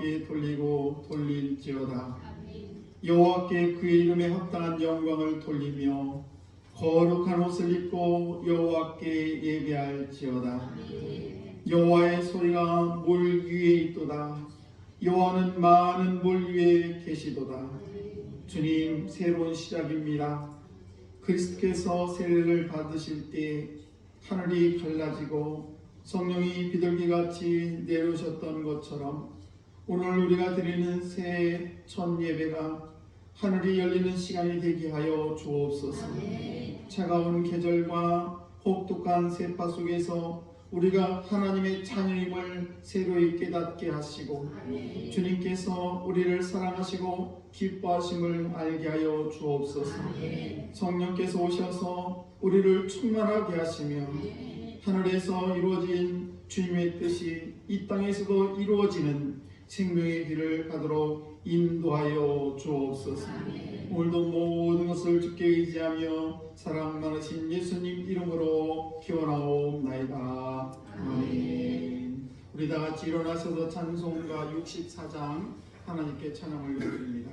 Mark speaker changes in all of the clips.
Speaker 1: 여호와께 돌리고 돌릴지어다. 여호와께 그의 이름에 합당한 영광을 돌리며 거룩한 옷을 입고 여호와께 예배할지어다. 여호와의 소리가 물 위에 있도다. 여호와는 많은 물 위에 계시도다. 주님, 새로운 시작입니다. 그리스도께서 세례를 받으실 때 하늘이 갈라지고 성령이 비둘기같이 내려오셨던 것처럼 오늘 우리가 드리는 새해 첫 예배가 하늘이 열리는 시간이 되게 하여 주옵소서. 차가운 계절과 혹독한 세파 속에서 우리가 하나님의 자녀임을 새로이 깨닫게 하시고 주님께서 우리를 사랑하시고 기뻐하심을 알게 하여 주옵소서. 성령께서 오셔서 우리를 충만하게 하시며 하늘에서 이루어진 주님의 뜻이 이 땅에서도 이루어지는 생명의 길을 가도록 인도하여 주옵소서. 오늘도 모든 것을 주께 의지하며 사랑 많으신 예수님 이름으로 기원하옵나이다. 아멘. 우리 다 같이 일어나셔서 찬송가 64장 하나님께 찬양을 드립니다.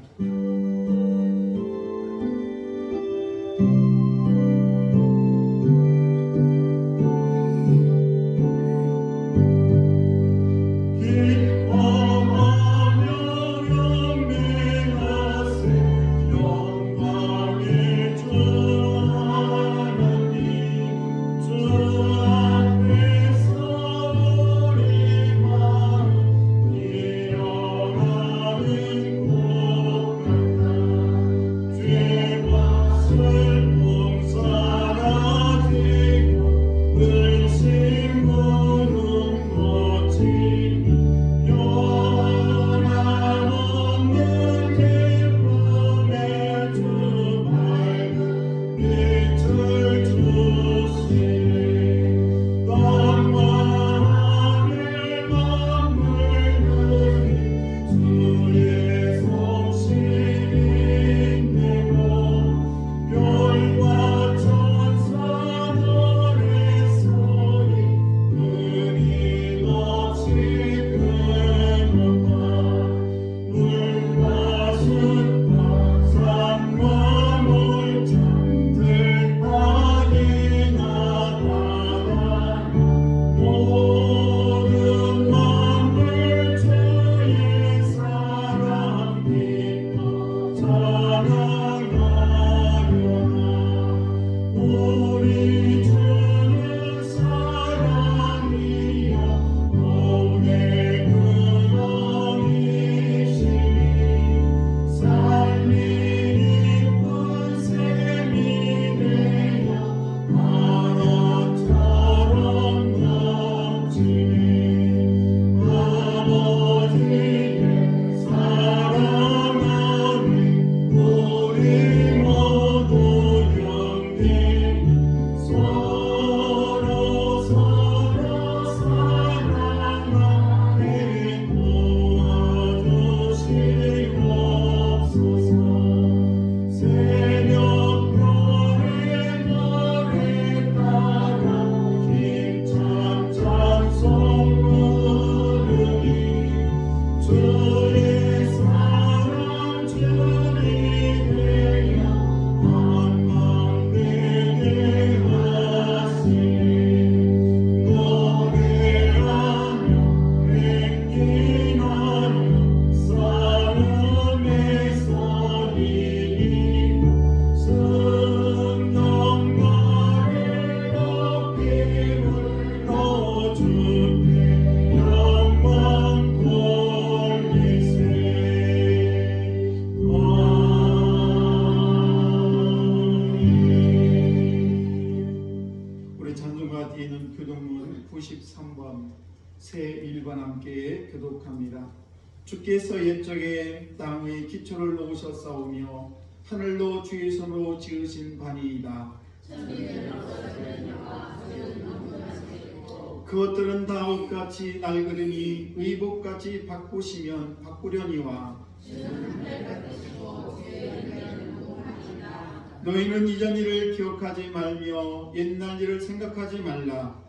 Speaker 1: 주께서 옛적에 땅의 기초를 놓으셨사오며 하늘도 주의 손으로 지으신 바니이다. 그것들은 다 옷같이 낡으리니 의복같이 바꾸시면 바꾸려니와 너희는 이전 일을 기억하지 말며 옛날 일을 생각하지 말라.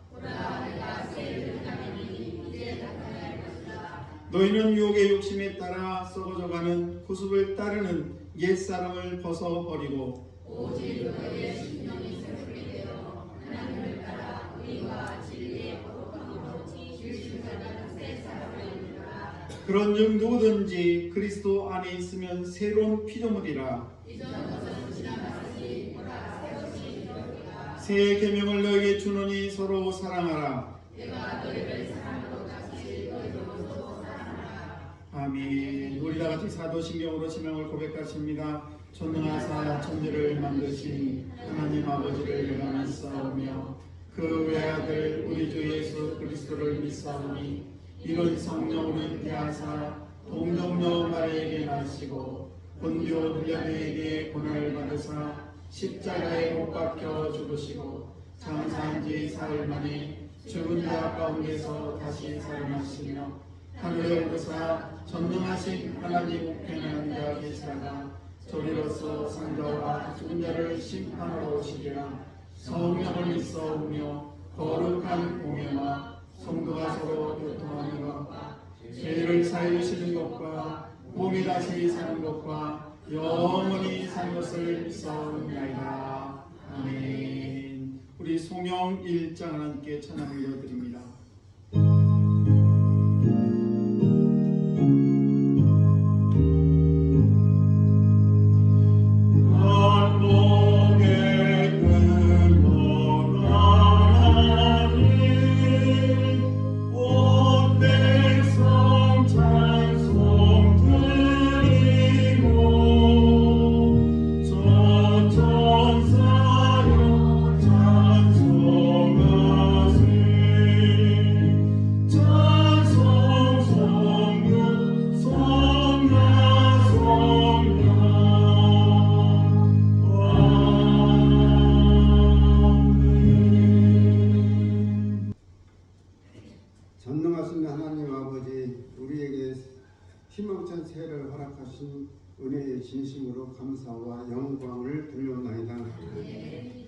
Speaker 1: 너희는 유혹의 욕심에 따라 썩어져가는 구습을 따르는 옛사람을 벗어버리고
Speaker 2: 오직 너희의 심령이 새롭게 되어 하나님을 따라 의와 진리의 거룩함으로 질식하는 새 사람을 입으라.
Speaker 1: 그런즉 누구든지 그리스도 안에 있으면 새로운 피조물이라.
Speaker 2: 이전 것은 지나갔으니 보라 새 것이 되었도다.
Speaker 1: 새 계명을 너희에게 주노니 서로 사랑하라.
Speaker 2: 내가 너희를 사랑함으로 같이 너희로서도 사랑하라.
Speaker 1: 아멘. 우리 다 같이 사도신경으로 신앙을 고백하십니다. 전능하사 천지를 만드신 하나님 아버지를 내가 믿사오며 그 외아들 우리 주 예수 그리스도를 믿사오니 이런 성령으로 대하사 동정녀 마리아에게 나시고 본디오 빌라도에게 고난을 받으사 십자가에 못 박혀 죽으시고 장사한 지 사흘 만에 죽은 자 가운데서 다시 살아나시며 하늘에 오르사 전능하신 하나님 우편에 앉아 계시다가 저리로서 산자와 죽은 자를 심판하러 오시리라. 성령을 믿사오며 거룩한 공예와 성도가 서로 교통하는 것과 죄를 사해 주시는 것과 몸이 다시 사는 것과 영원히 사는 것을 믿사옵나이다. 아멘. 우리 송영 1장 하나님께 찬양 올려드립니다.
Speaker 3: 전능하신 하나님 아버지, 우리에게 희망찬 새해를 허락하신 은혜의 진심으로 감사와 영광을 드리옵나이다.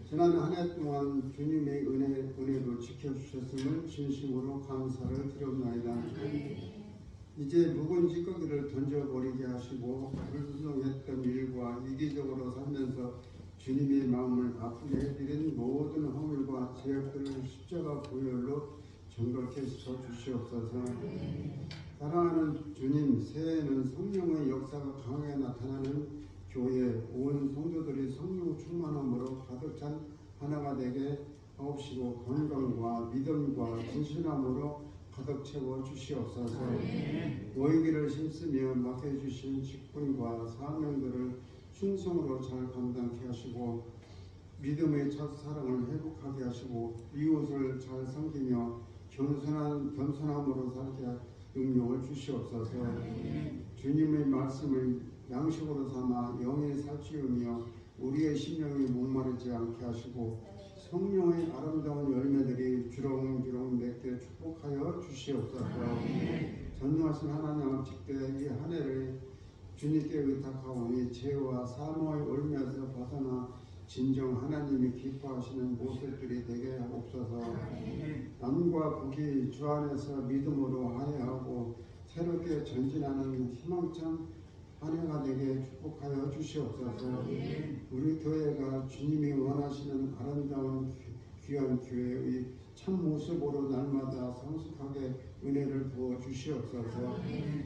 Speaker 3: 지난 한 해 동안 주님의 은혜로 지켜주셨음을 진심으로 감사를 드리옵나이다. 이제 묵은 찌꺼기를 던져버리게 하시고 불순종했던 일과 이기적으로 살면서 주님의 마음을 아프게 해드린 모든 허물과 죄악들을 십자가 보혈로 정결케 시켜주시옵소서. 사랑하는 주님, 새해에는 성령의 역사가 강하게 나타나는 교회 온 성도들이 성령 충만함으로 가득 찬 하나가 되게 하옵시고 건강과 믿음과 진실함으로 가득 채워 주시옵소서. 모이기를 힘쓰며 맡겨주신 직분과 사명들을 충성으로 잘 감당케 하시고 믿음의 첫사랑을 회복하게 하시고 이웃을 잘 섬기며 겸손함으로 살게 능력을 주시옵소서. 주님의 말씀을 양식으로 삼아 영에 살찌우며 우리의 심령이 목마르지 않게 하시고 성령의 아름다운 열매들이 주렁주렁 맺게 축복하여 주시옵소서. 전능하신 하나님 아버지께 이 한 해를 주님께 의탁하오니 죄와 사망의 올무에서 벗어나 진정 하나님이 기뻐하시는 모습들이 되게 하옵소서. 남과 북이 주 안에서 믿음으로 화해하고 새롭게 전진하는 희망찬 한 해가 되게 축복하여 주시옵소서. 우리 교회가 주님이 원하시는 아름다운 귀한 교회의 참 모습으로 날마다 성숙하게 은혜를 부어 주시옵소서.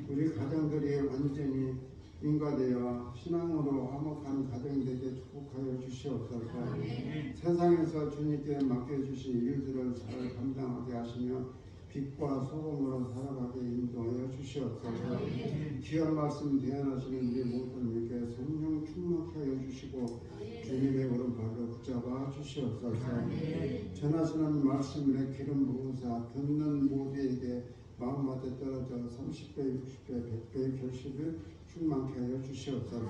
Speaker 3: 우리 가정들이 완전히 인가되어 신앙으로 화목한 가정 되게 축복하여 주시옵소서. 세상에서 주님께 맡겨주신 일들을 잘 감당하게 하시며 빛과 소금으로 살아가게 인도하여 주시옵소서. 귀한 말씀 대안하시는 우리 모든 이에게 성령 충만케 하여 주시고 주님의 오른발로 붙잡아 주시옵소서. 전하시는 말씀에 기름 부으사 듣는 모두에게 마음마다 떨어져 30배, 60배, 100배의 결실을 충만케 하여 주시옵소서.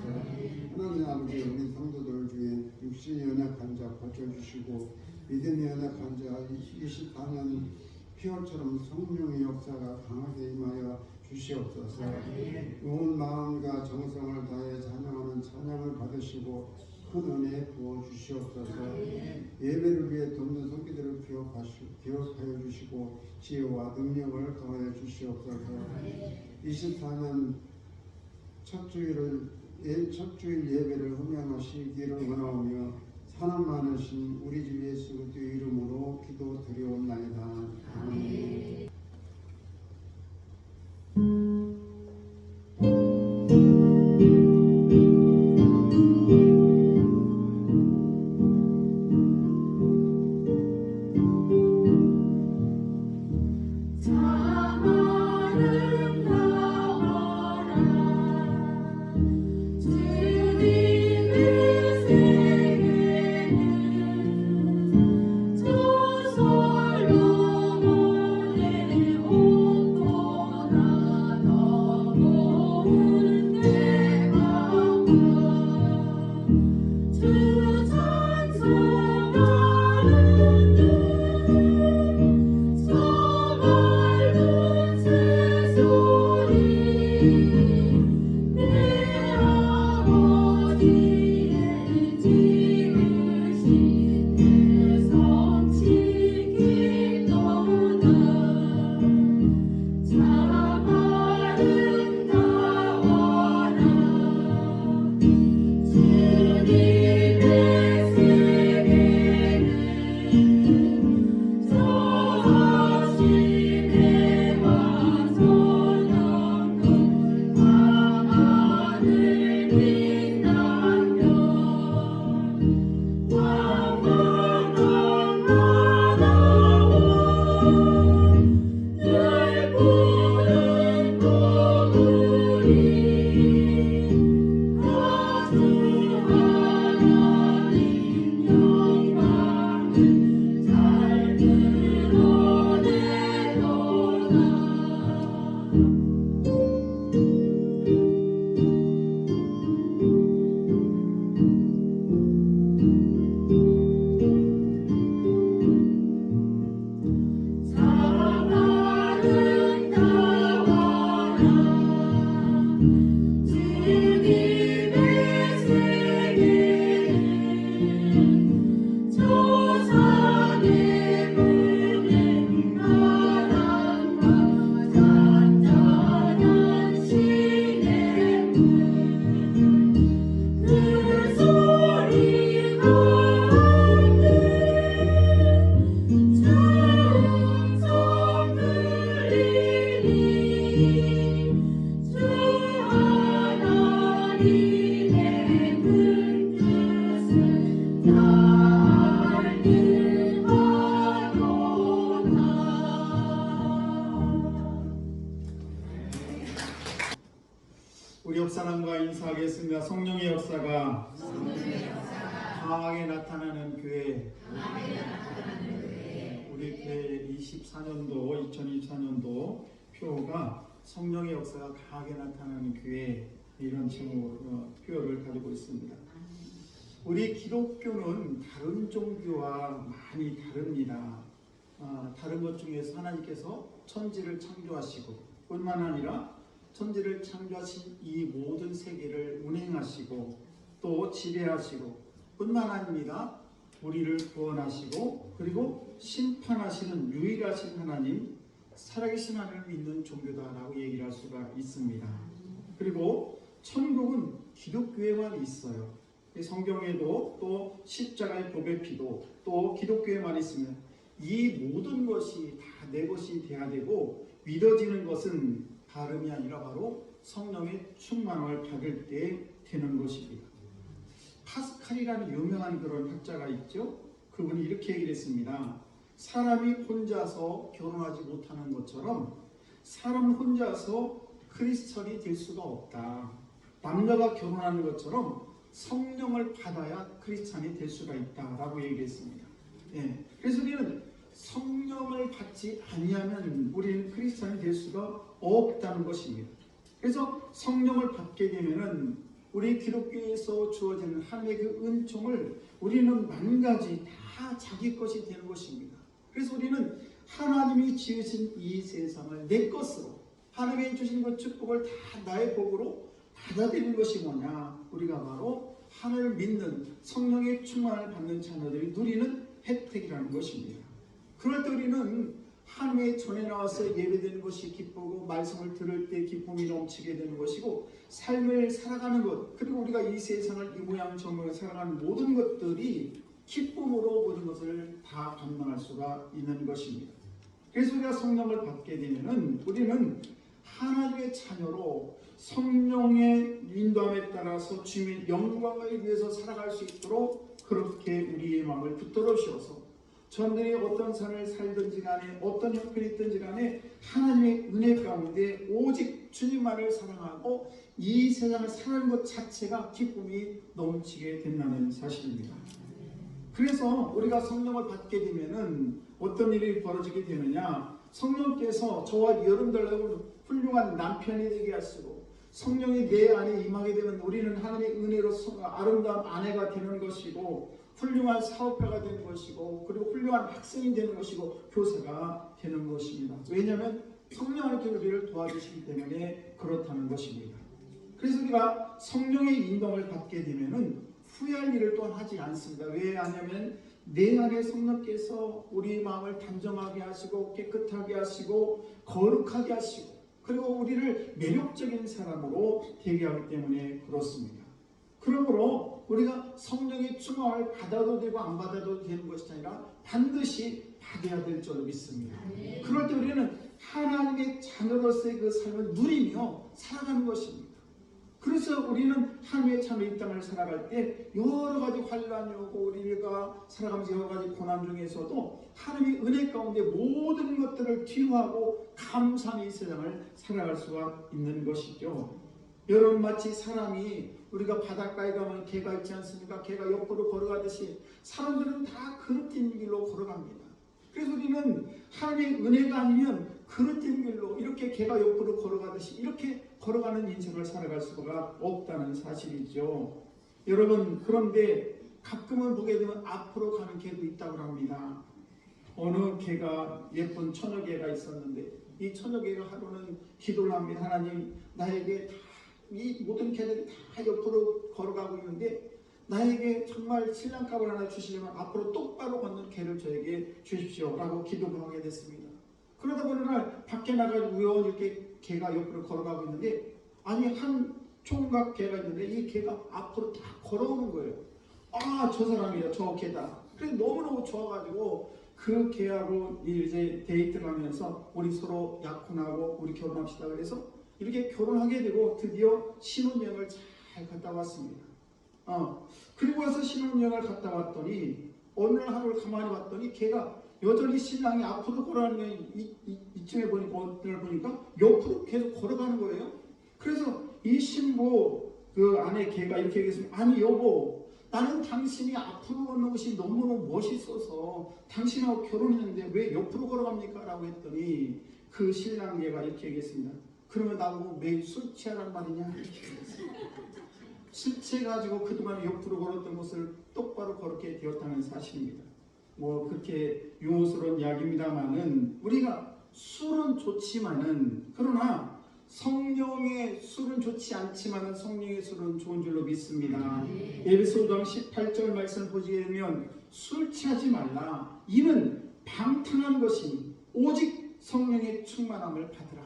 Speaker 3: 하나님 아버지, 우리 성도들 중에 육신이 연약한 자 고쳐주시고 믿음이 연약한 자 24년 피월처럼 성령의 역사가 강하게 임하여 주시옵소서. 온 마음과 정성을 다해 찬양하는 찬양을 받으시고 큰 은혜 부어 주시옵소서. 예배를 위해 돕는 성기들을 기억하여 주시고 지혜와 능력을 더하여 주시옵소서. 24년 첫 주일 예배를 흠양하시기를 원하오며 사랑 많으신 우리 주 예수 그리스도의 이름으로 기도 드리옵나이다. 아멘.
Speaker 1: 우리 옆사람과 인사하겠습니다. 성령의 역사가 강하게 나타나는 교회. 우리 교회 2024년도 표가 성령의 역사가 강하게 나타나는 교회, 이런 제목으로 표를 가지고 있습니다. 우리 기독교는 다른 종교와 많이 다릅니다. 다른 것 중에서 하나님께서 천지를 창조하시고 뿐만 아니라 천지를 창조하신 이 모든 세계를 운행하시고 또 지배하시고 뿐만 아닙니다. 우리를 구원하시고 그리고 심판하시는 유일하신 하나님, 살아계신 하나님을 믿는 종교다라고 얘기를 할 수가 있습니다. 그리고 천국은 기독교에만 있어요. 성경에도 또 십자가의 보배 피도 또 기독교에만 있으면 이 모든 것이 다 내 것이 돼야 되고, 믿어지는 것은 다름이 아니라 바로 성령의 충만함을 받을 때 되는 것입니다. 파스칼이라는 유명한 그런 학자가 있죠. 그분이 이렇게 얘기를 했습니다. 사람이 혼자서 결혼하지 못하는 것처럼 사람 혼자서 크리스천이 될 수가 없다. 남녀가 결혼하는 것처럼 성령을 받아야 크리스천이 될 수가 있다라고 얘기했습니다. 그래서 우리는 성령을 받지 아니하면 우리는 크리스천이 될 수가 없다는 것입니다. 그래서 성령을 받게 되면은 우리 기독교에서 주어지는 하나님의 그 은총을 우리는 만 가지 다 자기 것이 되는 것입니다. 그래서 우리는 하나님이 지으신 이 세상을 내 것으로, 하나님이 주신 그 축복을 다 나의 복으로 받아들이는 것이 뭐냐? 우리가 바로 하나님을 믿는 성령의 충만을 받는 자녀들이 누리는 혜택이라는 것입니다. 그럴 때 우리는 하나님의 전에 나와서 예배되는 것이 기쁘고 말씀을 들을 때 기쁨이 넘치게 되는 것이고 삶을 살아가는 것 그리고 우리가 이 세상을 이 모양 저 모양 살아가는 모든 것들이 기쁨으로 모든 것을 다 감당할 수가 있는 것입니다. 그래서 우리가 성령을 받게 되면은 우리는 하나님의 자녀로 성령의 인도함에 따라서 주님의 영광을 위해서 살아갈 수 있도록 그렇게 우리의 마음을 붙들어 주셔서 저들이 어떤 삶을 살든지 간에 어떤 형편이 있든지 간에 하나님의 은혜 가운데 오직 주님만을 사랑하고 이 세상을 사는 것 자체가 기쁨이 넘치게 된다는 사실입니다. 그래서 우리가 성령을 받게 되면은 어떤 일이 벌어지게 되느냐, 성령께서 저와 여러분들을 훌륭한 남편이 되게 하시고 성령이 내 안에 임하게 되면 우리는 하나님의 은혜로 아름다운 아내가 되는 것이고 훌륭한 사업가가 되는 것이고 그리고 훌륭한 학생이 되는 것이고 교사가 되는 것입니다. 왜냐하면 성령께서 우리를 도와주시기 때문에 그렇다는 것입니다. 그래서 우리가 성령의 인도를 받게 되면은 후회할 일을 또한 하지 않습니다. 왜 하냐면 내 안에 성령께서 우리 마음을 단정하게 하시고 깨끗하게 하시고 거룩하게 하시고 그리고 우리를 매력적인 사람으로 되게 하기 때문에 그렇습니다. 그러므로 우리가 성령의 충만을 받아도 되고 안 받아도 되는 것이 아니라 반드시 받아야 될 줄로 믿습니다. 그럴 때 우리는 하나님의 자녀로서의 그 삶을 누리며 살아가는 것입니다. 그래서 우리는 하나님의 자녀 이 땅을 살아갈 때 여러 가지 환란이 오고 우리가 살아가면서 여러 가지 고난 중에서도 하나님의 은혜 가운데 모든 것들을 뒤로하고 감사히 이 세상을 살아갈 수가 있는 것이죠. 여러분 마치 사람이 우리가 바닷가에 가면 개가 있지 않습니까? 개가 옆으로 걸어가듯이 사람들은 다 그릇된 길로 걸어갑니다. 그래서 우리는 하나님의 은혜가 아니면 그릇된 길로 이렇게 개가 옆으로 걸어가듯이 이렇게 걸어가는 인생을 살아갈 수가 없다는 사실이죠. 여러분 그런데 가끔은 보게 되면 앞으로 가는 개도 있다고 합니다. 어느 개가 예쁜 처녀 개가 있었는데 이 처녀 개가 하루는 기도를 합니다. 하나님 나에게 이 모든 개들이 다 옆으로 걸어가고 있는데 나에게 정말 신랑감을 하나 주시려면 앞으로 똑바로 걷는 개를 저에게 주십시오 라고 기도를 하게 됐습니다. 그러다 보니 날 밖에 나가서 우연히 이렇게 개가 옆으로 걸어가고 있는데 아니 한 총각 개가 있는데 이 개가 앞으로 다 걸어오는 거예요. 아 저 사람이야 저 개다. 그래서 너무너무 좋아가지고 그 개하고 이제 데이트를 하면서 우리 서로 약혼하고 우리 결혼합시다 그래서 이렇게 결혼하게 되고 드디어 신혼여행을 잘 갔다 왔습니다. 그리고 와서 신혼여행을 갔다 왔더니 어느 날 하루를 가만히 봤더니 걔가 여전히 신랑이 앞으로 걸어가는 이쯤에 보니까 옆으로 계속 걸어가는 거예요. 그래서 이 신부 그 아내 걔가 이렇게 얘기했습니다. 아니 여보 나는 당신이 앞으로 걷는 것이 너무너무 멋있어서 당신하고 결혼했는데 왜 옆으로 걸어갑니까? 라고 했더니 그 신랑 걔가 이렇게 얘기했습니다. 그러면 나보고 매일 술 취하란 말이냐? 이렇게 얘기했습니다. 술 취해가지고 그동안 옆으로 걸었던 것을 똑바로 걸게 되었다는 사실입니다. 뭐 그렇게 유머스러운 이야기입니다만은 우리가 술은 좋지만은 그러나 성령의 술은 좋지 않지만은 성령의 술은 좋은 줄로 믿습니다. 에베소서 18절 말씀을 보시게 되면 술 취하지 말라 이는 방탕한 것이니 오직 성령의 충만함을 받으라.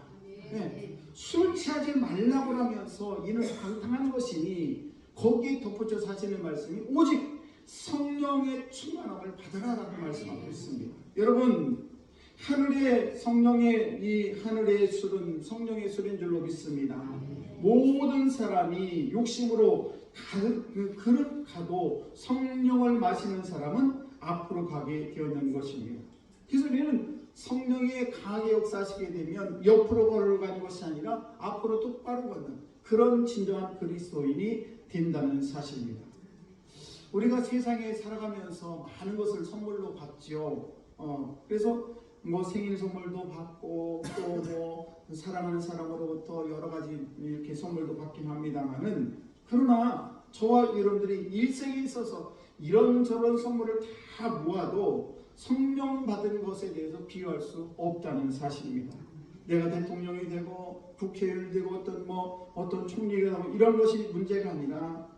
Speaker 1: 네. 술 취하지 말라고 하면서 이는 방탕한 것이니 거기에 덧붙여서 하시는 말씀이 오직 성령의 충만함을 받으라라고 말씀하고 있습니다. 여러분 하늘의 성령의 이 하늘의 술은 성령의 술인 줄로 믿습니다. 모든 사람이 욕심으로 그릇 가도 성령을 마시는 사람은 앞으로 가게 되었는 것입니다. 그래서 우리는 성령이 강하게 역사하시게 되면 옆으로 걸어가는 것이 아니라 앞으로 똑바로 걷는 그런 진정한 그리스도인이 된다는 사실입니다. 우리가 세상에 살아가면서 많은 것을 선물로 받지요. 그래서 뭐 생일 선물도 받고 또 뭐 사랑하는 사람으로부터 여러 가지 이렇게 선물도 받긴 합니다만은 그러나 저와 여러분들이 일생에 있어서 이런저런 선물을 다 모아도 성령 받은 것에 대해서 비교할 수 없다는 사실입니다. 내가 대통령이 되고 국회의원이 되고 어떤 총리가 되고 이런 것이 문제가 아니라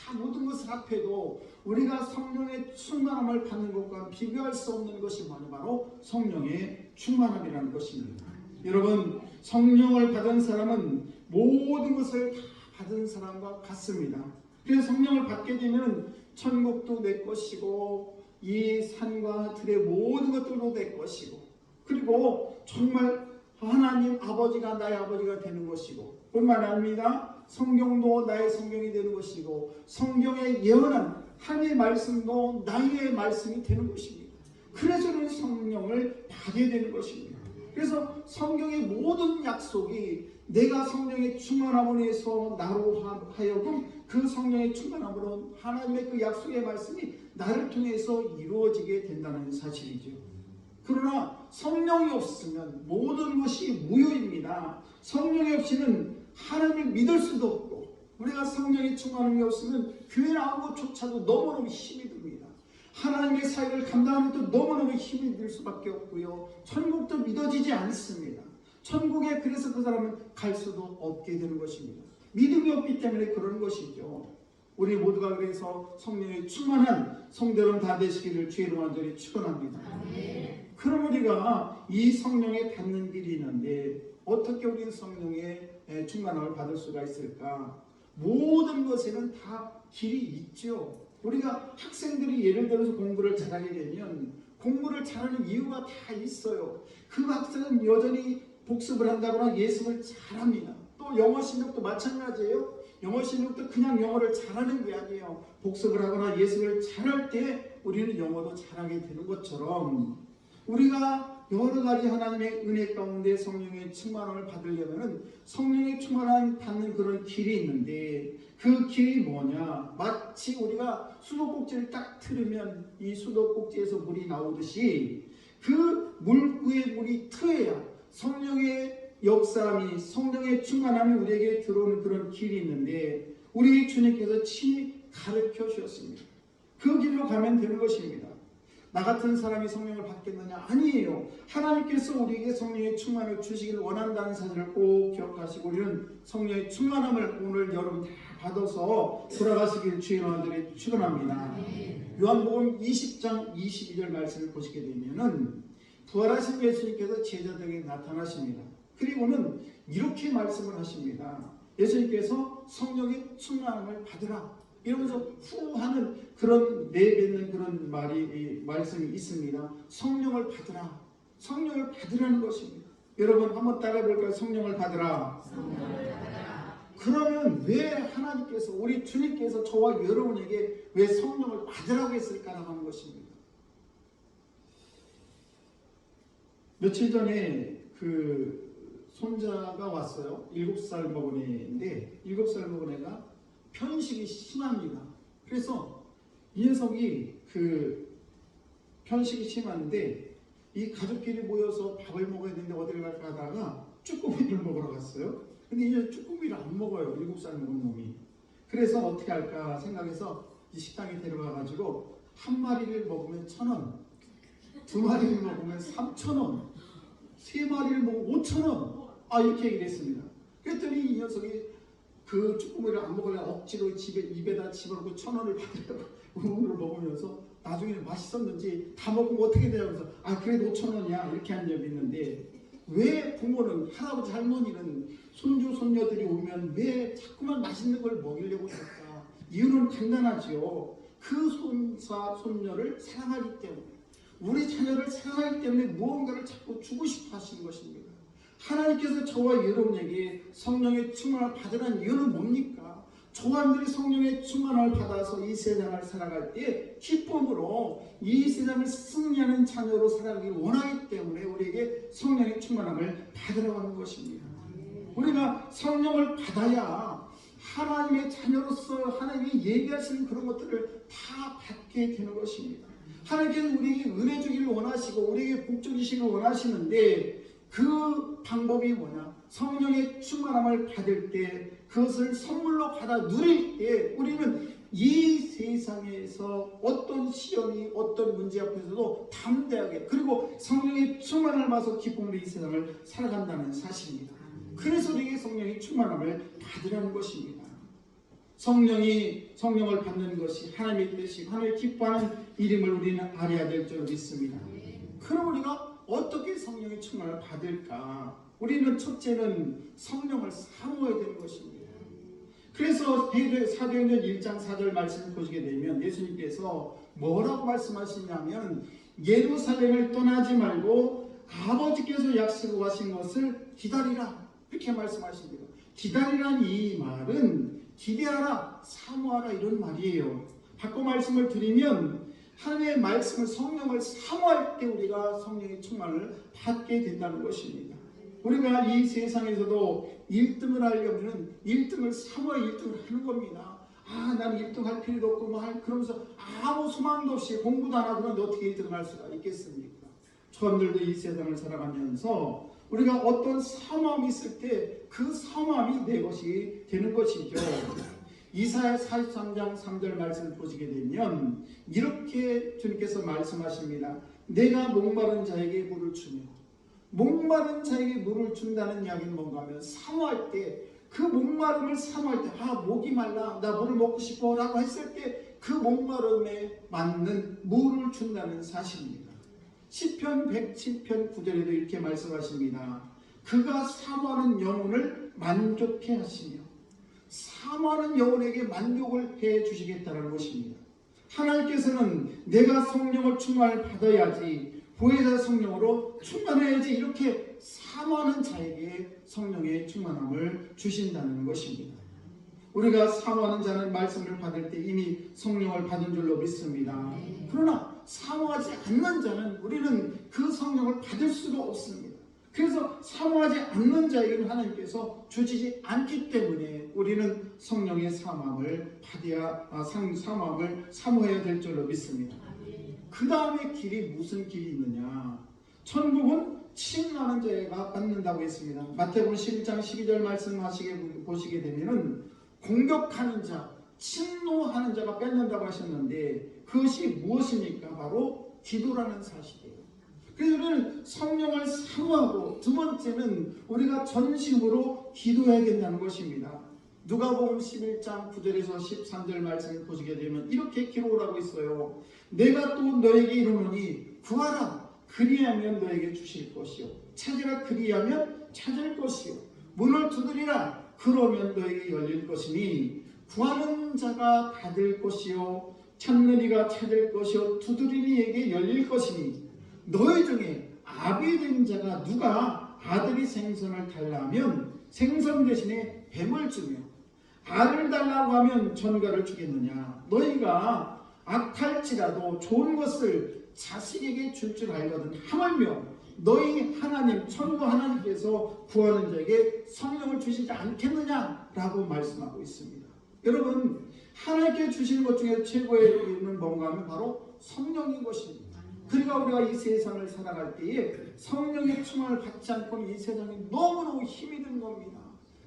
Speaker 1: 다 모든 것을 합해도 우리가 성령의 충만함을 받는 것과 비교할 수 없는 것이 바로 성령의 충만함이라는 것입니다. 여러분, 성령을 받은 사람은 모든 것을 다 받은 사람과 같습니다. 그래서 성령을 받게 되면 천국도 내 것이고 이 산과 들의 모든 것들도 내 것이고, 그리고 정말 하나님 아버지가 나의 아버지가 되는 것이고, 뿐만 아닙니다. 성경도 나의 성경이 되는 것이고, 성경에 예언한 하나님의 말씀도 나의 말씀이 되는 것입니다. 그래서 우리는 성령을 받아야 되는 것입니다. 그래서 성경의 모든 약속이 내가 성령의 충만함으로 해서 나로 하여금 그 성령의 충만함으로 하나님의 그 약속의 말씀이 나를 통해서 이루어지게 된다는 사실이죠. 그러나 성령이 없으면 모든 것이 무효입니다. 성령이 없이는 하나님을 믿을 수도 없고, 우리가 성령의 충만함이 없으면 교회 나온 것조차도 너무너무 힘이 듭니다. 하나님의 사역을 감당하는 것도 너무너무 힘이 들 수밖에 없고요. 천국도 믿어지지 않습니다. 천국에 그래서 그 사람은 갈 수도 없게 되는 것입니다. 믿음이 없기 때문에 그런 것이죠. 우리 모두가 그래서 성령의 충만한 성도는 다 되시기를 주의 이름으로 간절히 축원합니다. 그럼 우리가 이 성령에 받는 길이 있는데 어떻게 우리는 성령의 충만함을 받을 수가 있을까? 모든 것에는 다 길이 있죠. 우리가 학생들이 예를 들어서 공부를 잘하게 되면 공부를 잘하는 이유가 다 있어요. 그 학생은 여전히 복습을 한다거나 예습을 잘합니다. 또 영어 실력도 마찬가지예요. 영어 실력도 그냥 영어를 잘하는 게 아니에요. 복습을 하거나 예습을 잘할 때 우리는 영어도 잘하게 되는 것처럼, 우리가 여러 가지 하나님의 은혜 가운데 성령의 충만함을 받으려면 성령의 충만함 받는 그런 길이 있는데, 그 길이 뭐냐? 마치 우리가 수도꼭지를 딱 틀으면 이 수도꼭지에서 물이 나오듯이 그 물구의 물이 트여야 성령의 역사함이, 성령의 충만함이 우리에게 들어오는 그런 길이 있는데, 우리 주님께서 친히 가르쳐 주셨습니다. 그 길로 가면 되는 것입니다. 나 같은 사람이 성령을 받겠느냐? 아니에요. 하나님께서 우리에게 성령의 충만을 주시기를 원한다는 사실을 꼭 기억하시고, 우리는 성령의 충만함을 오늘 여러분 다 받아서 돌아가시기를 주의 이름으로 축원합니다. 요한복음 20장 22절 말씀을 보시게 되면은 부활하신 예수님께서 제자들에게 나타나십니다. 그리고는 이렇게 말씀을 하십니다. 예수님께서 성령의 충만함을 받으라 이러면서 후 하는 그런 내뱉는 그런 말씀이 있습니다. 성령을 받으라. 성령을 받으라는 것입니다. 여러분 한번 따라해 볼까요? 성령을 받으라.
Speaker 2: 성령을 받으라.
Speaker 1: 그러면 왜 하나님께서, 우리 주님께서 저와 여러분에게 왜 성령을 받으라고 했을까라고 하는 것입니다. 며칠 전에 그 손자가 왔어요. 7살 먹은 애인데 7살 먹은 애가 편식이 심합니다. 그래서 이 녀석이 그 편식이 심한데 이 가족끼리 모여서 밥을 먹어야 되는데 어디를 갈까 하다가 쭈꾸미를 먹으러 갔어요. 근데 이제 쭈꾸미를 안 먹어요. 7살 먹은 놈이. 그래서 어떻게 할까 생각해서 이 식당에 데려가가지고 한 마리를 먹으면 1,000원, 2마리를 먹으면 3,000원, 3마리를 먹으면 5,000원. 이렇게 얘기를 했습니다. 그랬더니 이 녀석이 그 쭈꾸미를 안 먹으려고 억지로 입에다 집어넣고 1,000원을 받으려고 우물을 먹으면서 나중에는 맛있었는지 다 먹으면 어떻게 돼요? 그래서 그래도 5,000원이야 이렇게 한 적이 있는데, 왜 부모는, 할아버지 할머니는 손주 손녀들이 오면 왜 자꾸만 맛있는 걸 먹이려고 할까? 이유는 간단하지요. 그 손자 손녀를 사랑하기 때문에, 우리 자녀를 사랑하기 때문에 무언가를 자꾸 주고 싶어 하시는 것입니다. 하나님께서 저와 여러분에게 성령의 충만을 받으라는 이유는 뭡니까? 저와들이 성령의 충만을 받아서 이 세상을 살아갈 때 기쁨으로 이 세상을 승리하는 자녀로 살아가길 원하기 때문에 우리에게 성령의 충만함을 받으라고 하는 것입니다. 우리가 성령을 받아야 하나님의 자녀로서 하나님이 얘기하시는 그런 것들을 다 받게 되는 것입니다. 하나님께서 우리에게 은혜 주기를 원하시고 우리에게 복 주시기를 원하시는데, 그 방법이 뭐냐? 성령의 충만함을 받을 때, 그것을 선물로 받아 누릴 때 우리는 이 세상에서 어떤 시련이, 어떤 문제 앞에서도 담대하게, 그리고 성령의 충만함을 받아서 기쁨으로 이 세상을 살아간다는 사실입니다. 그래서 우리에게 성령의 충만함을 받으라는 것입니다. 성령을 받는 것이 하나님의 뜻이고 하나님의 기뻐하는 일임을 우리는 알아야 될 줄 믿습니다. 그럼 우리가 어떻게 성령의 충만을 받을까? 우리는 첫째는 성령을 사모해야 되는 것입니다. 그래서 사도행전 1장 4절 말씀을 보시게 되면 예수님께서 뭐라고 말씀하시냐면 예루살렘을 떠나지 말고 아버지께서 약속하고 하신 것을 기다리라, 이렇게 말씀하십니다. 기다리란 이 말은 기대하라, 사모하라 이런 말이에요. 바꿔 말씀을 드리면 하나님의 말씀을, 성령을 사모할 때 우리가 성령의 충만을 받게 된다는 것입니다. 우리가 이 세상에서도 1등을 하려면 1등을 사모해 1등을 하는 겁니다. 나는 1등 할 필요도 없고 그러면서 아무 소망도 없이 공부도 안 하고 그런데 어떻게 1등을 할 수가 있겠습니까? 저들도 이 세상을 살아가면서 우리가 어떤 사모함이 있을 때 그 사모함이 내 것이 되는 것이죠. 이사야 43장 3절 말씀을 보시게 되면 이렇게 주님께서 말씀하십니다. 내가 목마른 자에게 물을 주며, 목마른 자에게 물을 준다는 이야기는 뭔가 하면 사모할 때, 그 목마름을 사모할 때 목이 말라, 나 물을 먹고 싶어 라고 했을 때 그 목마름에 맞는 물을 준다는 사실입니다. 시편 107편 9절에도 이렇게 말씀하십니다. 그가 사모하는 영혼을 만족해 하시며 사모하는 영혼에게 만족을 해 주시겠다는 것입니다. 하나님께서는 내가 성령을 충만을 받아야지, 보혜사 성령으로 충만해야지, 이렇게 사모하는 자에게 성령의 충만함을 주신다는 것입니다. 우리가 사모하는 자는 말씀을 받을 때 이미 성령을 받은 줄로 믿습니다. 그러나 사모하지 않는 자는 우리는 그 성령을 받을 수가 없습니다. 그래서 사모하지 않는 자에게는 하나님께서 주시지 않기 때문에 우리는 성령의 사모함을 사모해야 될 줄로 믿습니다. 그 다음에 길이 무슨 길이 있느냐? 천국은 침노하는 자가 받는다고 했습니다. 마태복음 11장 12절 말씀하시게 보시게 되면은 공격하는 자, 침노하는 자가 뺏는다고 하셨는데 그것이 무엇입니까? 바로 기도라는 사실이에요. 그래서 우리는 성령을 사모하고, 두 번째는 우리가 전심으로 기도해야 된다는 것입니다. 누가복음 11장 9절에서 13절 말씀을 보시게 되면 이렇게 기록을 하고 있어요. 내가 또 너에게 이르노니 구하라, 그리하면 너에게 주실 것이요, 찾으라, 그리하면 찾을 것이요, 문을 두드리라, 그러면 너에게 열릴 것이니 구하는 자가 받을 것이요, 찾는 이가 찾을 것이요, 두드리는 이에게 열릴 것이니 너희 중에 아비된 자가 누가 아들이 생선을 달라 하면 생선 대신에 뱀을 주며 알을 달라고 하면 전갈을 주겠느냐? 너희가 악할지라도 좋은 것을 자식에게 줄 줄 알거든. 하물며 너희 하나님, 천부 하나님께서 구하는 자에게 성령을 주시지 않겠느냐라고 말씀하고 있습니다. 여러분, 하나님께 주시는 것 중에 최고의 의미는 뭔가 하면 바로 성령인 것입니다. 그러니까 우리가 이 세상을 살아갈 때에 성령의 충만을 받지 않고는 이 세상이 너무너무 힘이 든 겁니다.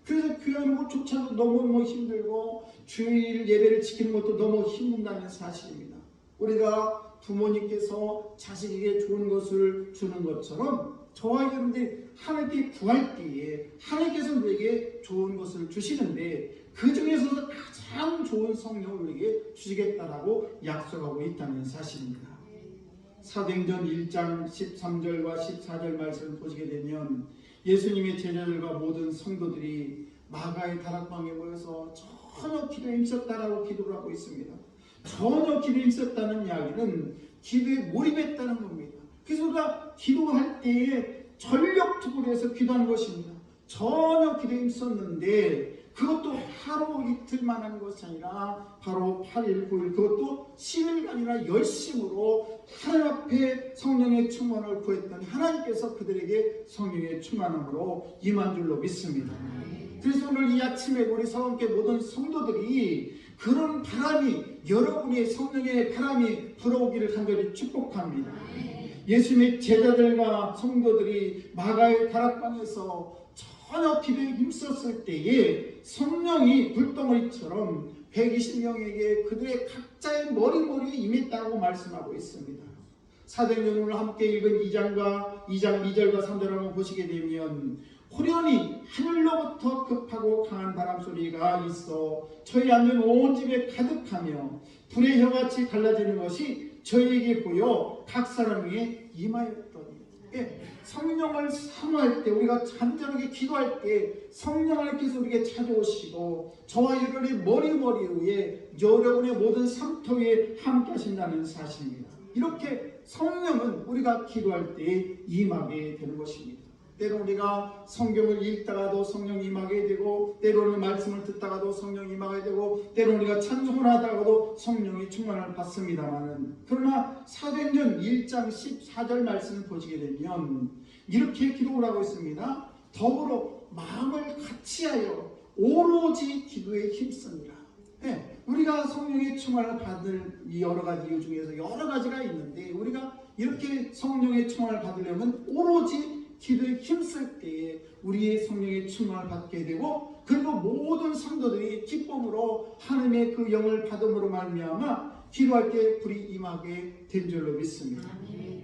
Speaker 1: 그래서 교회하는 것조차도 너무너무 힘들고 주일 예배를 지키는 것도 너무 힘든다는 사실입니다. 우리가 부모님께서 자식에게 좋은 것을 주는 것처럼 저와 여러분들이 하나님께 구할 때에 하나님께서 우리에게 좋은 것을 주시는데 그 중에서도 가장 좋은 성령을 우리에게 주시겠다라고 약속하고 있다는 사실입니다. 사도행전 1장 13절과 14절 말씀을 보시게 되면 예수님의 제자들과 모든 성도들이 마가의 다락방에 모여서 전혀 기도에 힘썼다라고 기도를 하고 있습니다. 전혀 기도에 힘썼다는 이야기는 기도에 몰입했다는 겁니다. 그래서 우리가 기도할 때에 전력투구를 해서 기도하는 것입니다. 전혀 기도에 힘썼는데 그것도 하루 이틀만 하는 것이 아니라 바로 8일 9일, 그것도 10일간이나 열심으로 하나님 앞에 성령의 충만을 구했더니 하나님께서 그들에게 성령의 충만함으로 임한 줄로 믿습니다. 그래서 오늘 이 아침에 우리 서원교회 모든 성도들이 그런 바람이, 여러분의 성령의 바람이 불어오기를 간절히 축복합니다. 예수님의 제자들과 성도들이 마가의 다락방에서 전혀 기도에 힘썼을 때에 성령이 불덩어리처럼 120명에게 그들의 각자의 머리머리에 임했다고 말씀하고 있습니다. 사도행전 오늘 함께 읽은 2장 2절과 3절을 한번 보시게 되면 호련히 하늘로부터 급하고 강한 바람소리가 있어 저희 앉은 온 집에 가득하며 불의 혀같이 갈라지는 것이 저희에게 보여 각 사람 위에 임하였더니, 예, 성령을 사모할 때, 우리가 간절하게 기도할 때 성령 하나님께서 우리에게 찾아오시고 저와 여러분의 머리 위에 여러분의 모든 상터 위에 함께 하신다는 사실입니다. 이렇게 성령은 우리가 기도할 때 임하게 되는 것입니다. 때로 우리가 성경을 읽다가도 성령이 임하게 되고, 때로는 말씀을 듣다가도 성령이 임하게 되고, 때로 우리가 찬송을 하다가도 성령의 충만을 받습니다만은, 그러나 사도행전 1장 14절 말씀을 보시게 되면 이렇게 기록을 하고 있습니다. 더불어 마음을 같이하여 오로지 기도에 힘씁니다. 네, 우리가 성령의 충만을 받을 이 여러 가지 이유 중에서 여러 가지가 있는데, 우리가 이렇게 성령의 충만을 받으려면 오로지 기도에 힘쓸 때에 우리의 성령의 충만을 받게 되고, 그리고 모든 성도들이 기쁨으로 하나님의 그 영을 받음으로 말미암아 기도할 때 불이 임하게 된 줄로 믿습니다.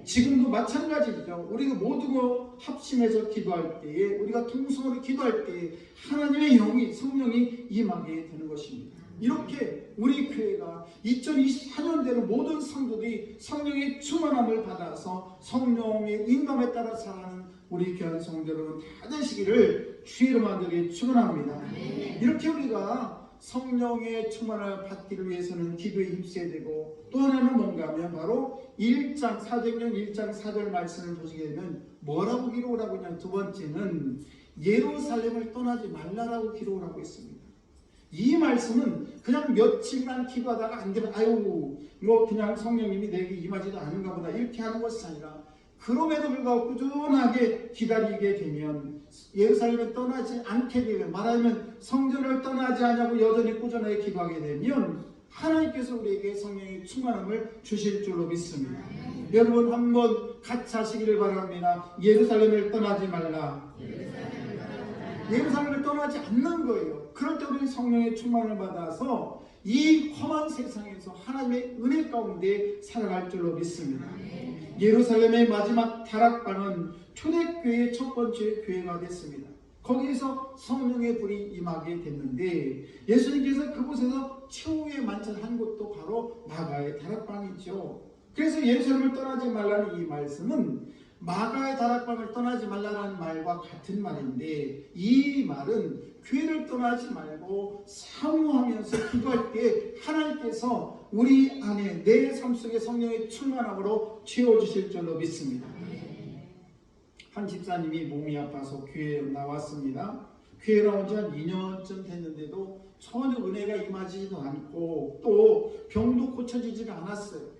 Speaker 1: 지금도 마찬가지죠. 우리가 모두가 합심해서 기도할 때에, 우리가 통성으로 기도할 때에 하나님의 영이, 성령이 임하게 되는 것입니다. 이렇게 우리 교회가 2024년대로 모든 성도들이 성령의 충만함을 받아서 성령의 인감에 따라 살아가는 우리 귀한 성도 여러분 다 되시기를 주의 이름으로 축원합니다. 이렇게 우리가 성령의 충만을 받기를 위해서는 기도에 힘써야 되고, 또 하나는 뭔가 하면 바로 1장 사도행전 1장 4절 말씀을 보시게 되면 뭐라고 기록을 하고 있냐면, 두 번째는 예루살렘을 떠나지 말라라고 기록을 하고 있습니다. 이 말씀은 그냥 며칠만 기도하다가 안 되면 아유 뭐 그냥 성령님이 내게 임하지도 않은가 보다 이렇게 하는 것이 아니라, 그럼에도 불구하고 꾸준하게 기다리게 되면, 예루살렘을 떠나지 않게 되면, 말하자면 성전을 떠나지 않냐고 여전히 꾸준하게 기도하게 되면 하나님께서 우리에게 성령의 충만함을 주실 줄로 믿습니다. 여러분 한번 같이 하시기를 바랍니다. 예루살렘을 떠나지 말라. 예루살렘을 떠나지 않는 거예요. 그럴 때 우리는 성령의 충만을 받아서 이 험한 세상에서 하나님의 은혜 가운데 살아갈 줄로 믿습니다. 예루살렘의 마지막 다락방은 초대교회의 첫 번째 교회가 됐습니다. 거기에서 성령의 불이 임하게 됐는데, 예수님께서 그곳에서 최후의 만찬한 곳도 바로 마가의 다락방이죠. 그래서 예루살렘을 떠나지 말라는 이 말씀은 마가의 다락방을 떠나지 말라는 말과 같은 말인데, 이 말은 교회를 떠나지 말고 사모하면서 기도할 때 하나님께서 우리 안에 내 삶 속에 성령의 충만함으로 채워주실 줄로 믿습니다. 한 집사님이 몸이 아파서 교회에 나왔습니다. 교회 나온 지 한 2년쯤 됐는데도 전혀 은혜가 임하지도 않고 또 병도 고쳐지지가 않았어요.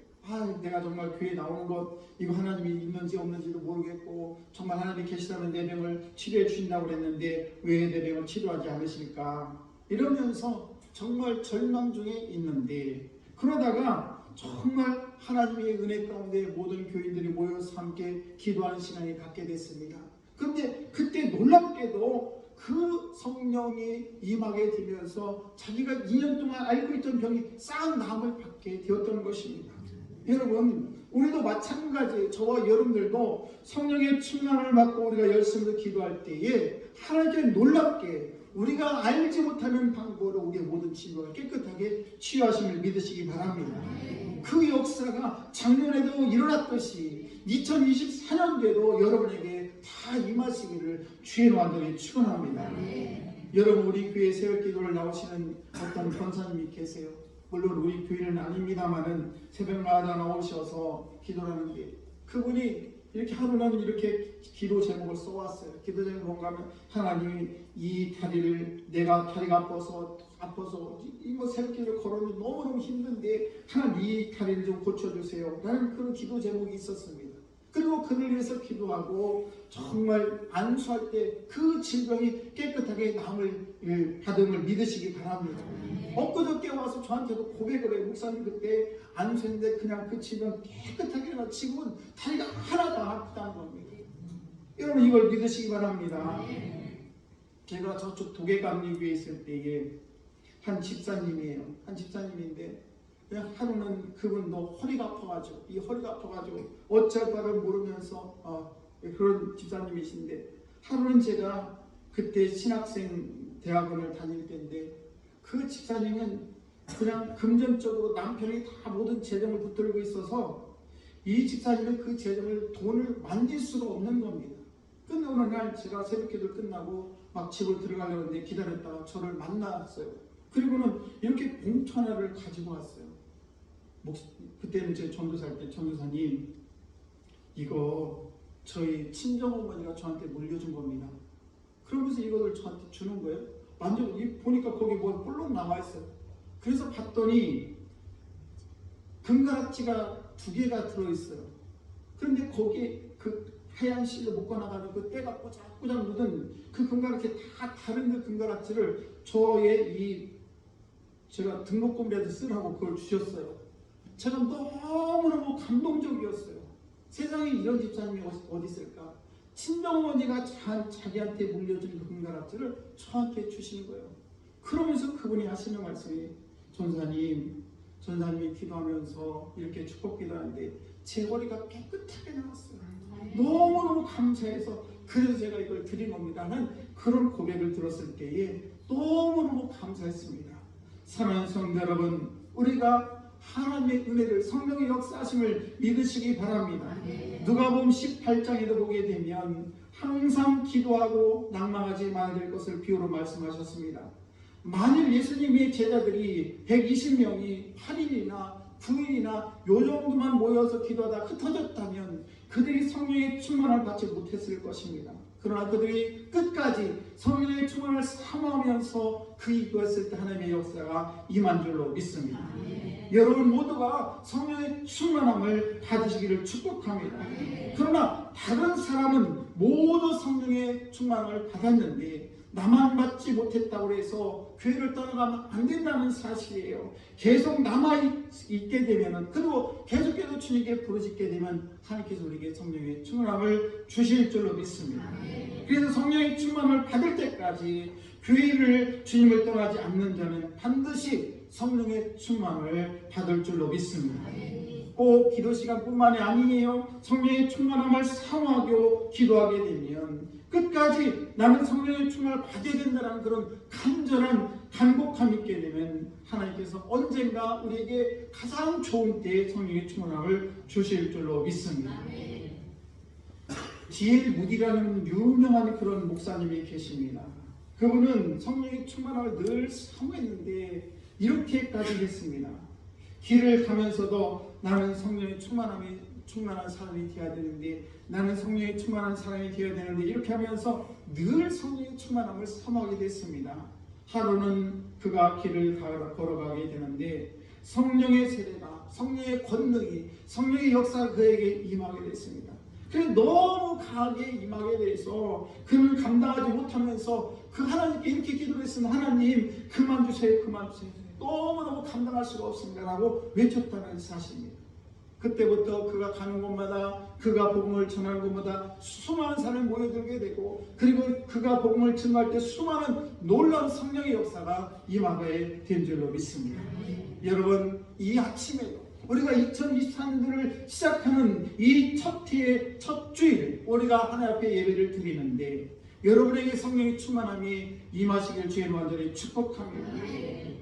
Speaker 1: 내가 정말 교회에 나오는 것, 이거 하나님이 있는지 없는지도 모르겠고, 정말 하나님이 계시다면 내 병을 치료해 주신다고 그랬는데 왜 내 병을 치료하지 않으실까, 이러면서 정말 절망 중에 있는데, 그러다가 정말 하나님의 은혜 가운데 모든 교인들이 모여서 함께 기도하는 시간이 갖게 됐습니다. 그런데 그때 놀랍게도 그 성령이 임하게 되면서 자기가 2년 동안 앓고 있던 병이 싹 나음을 받게 되었던 것입니다. 여러분, 우리도 마찬가지, 저와 여러분들도 성령의 충만을 받고 우리가 열심히 기도할 때에 하나님께 놀랍게 우리가 알지 못하는 방법으로 우리의 모든 질병을 깨끗하게 치유하심을 믿으시기 바랍니다. 그 역사가 작년에도 일어났듯이 2024년도에도 여러분에게 다 임하시기를 주의 이름으로 축원합니다. 여러분, 우리 교회 새벽 기도를 나오시는 어떤 권사님이 계세요. 물론 우리 교회는 아닙니다만은 새벽마다 나오셔서 기도를 하는데, 그분이 이렇게 하루는 이렇게 기도 제목을 써왔어요. 기도 제목이 뭔가 하면, 하나님이 이 다리를, 내가 다리가 아파서 이거 새벽 기도를 걸으면 너무너무 힘든데 하나님 이 다리를 좀 고쳐주세요 라는 그런 기도 제목이 있었습니다. 그리고 그를 위해서 기도하고 정말 안수할 때 그 질병이 깨끗하게 나음을 받음을 믿으시기 바랍니다. 엊그저께 와서 저한테도 고백을 해요. 목사님 그때 안수했는데 그냥 그 질병 깨끗하게 나, 지금은 다리가 하나도 안 아프다는 겁니다. 여러분 이걸 믿으시기 바랍니다. 제가 저쪽 도계감리교에 있을 때에 한 집사님이에요. 한 집사님인데 그냥 하루는 그분도 허리가 아파가지고, 이 허리가 아파가지고 어쩔 바를 모르면서 그런 집사님이신데, 하루는 제가 그때 신학생 대학원을 다닐 때인데, 그 집사님은 그냥 금전적으로 남편이 다 모든 재정을 붙들고 있어서 이 집사님은 그 재정을 돈을 만질 수가 없는 겁니다. 근데 어느 날 제가 새벽기도 끝나고 막 집을 들어가려고 했는데 기다렸다가 저를 만났어요. 그리고는 이렇게 봉투 하나를 가지고 왔어요. 그때는 제 전도사일 때 전도사님 이거 저희 친정어머니가 저한테 물려준 겁니다. 그러면서 이거를 저한테 주는 거예요. 보니까 거기 뭐 볼록 나와있어요. 그래서 봤더니 금가락지가 2개가 들어있어요. 그런데 거기에 그 하얀 실로 묶어나가는 그 때가 꼬작꼬작 묻은 그 금가락지 다 다른 그 금가락지를 제가 등록금이라도 쓰라고 그걸 주셨어요. 제가 너무너무 감동적이었어요. 세상에 이런 집사님이 어디 있을까? 친정어머니가 자기한테 물려준 그 금가락지를 저한테 주시는 거예요. 그러면서 그분이 하시는 말씀이 전사님이 기도하면서 이렇게 축복 기도하는데 제 허리가 깨끗하게 나왔어요. 너무너무 감사해서 그래서 제가 이걸 드린 겁니다. 하는 그런 고백을 들었을 때에 너무너무 감사했습니다. 사랑하는 성도 여러분, 우리가 하나님의 은혜를, 성령의 역사하심을 믿으시기 바랍니다. 누가복음 18장에도 보게 되면 항상 기도하고 낭망하지 말아야 될 것을 비유로 말씀하셨습니다. 만일 예수님의 제자들이 120명이 8일이나 9일이나 요 정도만 모여서 기도하다 흩어졌다면 그들이 성령의 충만을 받지 못했을 것입니다. 그러나 그들이 끝까지 성령의 충만을 사모하면서 그 기도했을 때 하나님의 역사가 임한 줄로 믿습니다. 여러분 모두가 성령의 충만함을 받으시기를 축복합니다. 그러나 다른 사람은 모두 성령의 충만함을 받았는데 나만 받지 못했다고 해서 교회를 떠나가면 안 된다는 사실이에요. 계속 남아있게 되면, 그리고 계속해서 주님께 부르짖게 되면 하나님께서 우리에게 성령의 충만함을 주실 줄로 믿습니다. 그래서 성령의 충만함을 받을 때까지 교회를 주님을 떠나지 않는 자는 반드시 성령의 충만을 받을 줄로 믿습니다. 꼭 기도 시간뿐만이 아니에요. 성령의 충만함을 사모하고 기도하게 되면 끝까지 나는 성령의 충만을 받아야 된다는 그런 간절한 간곡함이 있게 되면 하나님께서 언젠가 우리에게 가장 좋은 때에 성령의 충만함을 주실 줄로 믿습니다. D.L. 무디라는 유명한 그런 목사님이 계십니다. 그분은 성령의 충만함을 늘 사모했는데 이렇게까지 했습니다. 길을 가면서도 나는 성령의 충만한 사람이 되어야 되는데, 나는 성령의 충만한 사람이 되어야 되는데, 이렇게 하면서 늘 성령의 충만함을 사모하게 됐습니다. 하루는 그가 길을 걸어가게 되는데 성령의 세례가, 성령의 권능이, 성령의 역사가 그에게 임하게 됐습니다. 그래서 너무 강하게 임하게 돼서 그는 감당하지 못하면서 그 하나님께 이렇게 기도를 했으면 하나님 그만 주세요, 그만 주세요. 너무너무 감당할 수가 없습니다 라고 외쳤다는 사실입니다. 그때부터 그가 가는 곳마다, 그가 복음을 전하는 곳마다 수많은 사람이 모여들게 되고, 그리고 그가 복음을 전할 때 수많은 놀라운 성령의 역사가 임하게 된 줄로 믿습니다. 여러분, 이 아침에도 우리가 2024년도를 시작하는 이 첫 해의 첫 주일 우리가 하나님 앞에 예배를 드리는데 여러분에게 성령의 충만함이 임하시길 주의 완전히 축복합니다.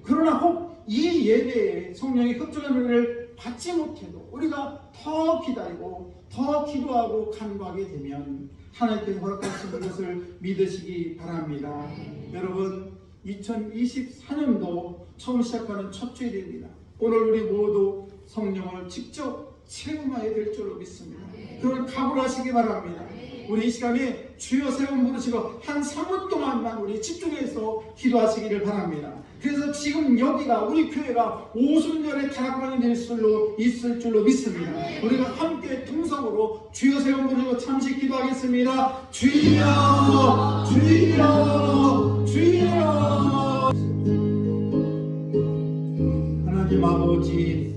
Speaker 1: 그러나 혹 이 예배에 성령의 흡족한 은혜를 받지 못해도 우리가 더 기다리고 더 기도하고 간구하게 되면 하나님께서 허락하시는 것을 믿으시기 바랍니다. 여러분, 2024년도 처음 시작하는 첫 주일입니다. 오늘 우리 모두 성령을 직접 체험해야 될 줄로 믿습니다. 그걸 각오하시기 바랍니다. 우리 이 시간에 주여 세번 부르시고 한 3분 동안만 우리 집중해서 기도하시기를 바랍니다. 그래서 지금 여기가 우리 교회가 오순절의 다락방이 될 줄로 있을 줄로 믿습니다. 우리가 함께 통성으로 주여 세번 부르시고 잠시 기도하겠습니다. 주여, 주여, 주여. 하나님 아버지,